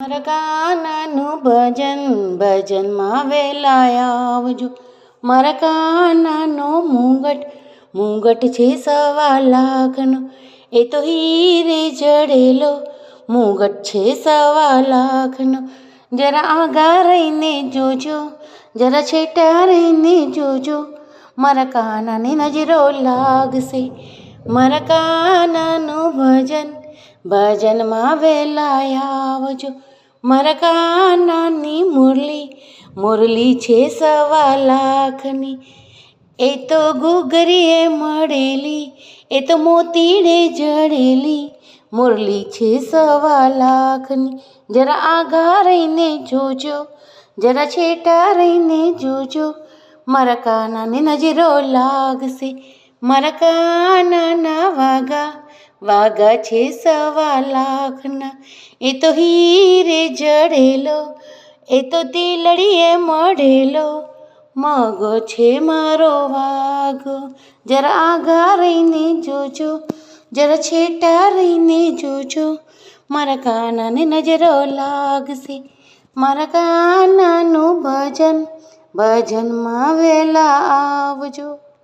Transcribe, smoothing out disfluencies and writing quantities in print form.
મારા કાનાનું ભજન ભજનમાં વેલા આવજો. મારા કાનાનો મુંગટ છે 1.25 લાખનો. એ તો હીરે જડેલો મુંગટ છે 1.25 લાખનો. જરા આગા રહીને જોજો, જરા છેટા રહીને જોજો, મારા કાનાની નજરો લાગશે. મારા કાનાનું ભજનમાં વેલા આવજો. મારા કાનાની મુરલી છે 1.25 લાખની. એ તો ગુગરીએ મળેલી, એ તો મોતીડે જડેલી મુરલી છે 1.25 લાખની. જરા આગા રહીને જોજો, જરા છેટા રહીને જોજો, મારા કાનાની નજરો લાગશે. મારા કાનાના વાગા છે 1.25 લાખના. એ તો હીરે જડેલો, એ તો દિલડીએ મળેલો મગો છે મારો વાઘો. જરા આગા રહીને જોજો, જરા છેટા રહીને જોજો, મારા કાનાને નજરો લાગશે. મારા કાનાનું ભજનમાં વેલા આવજો.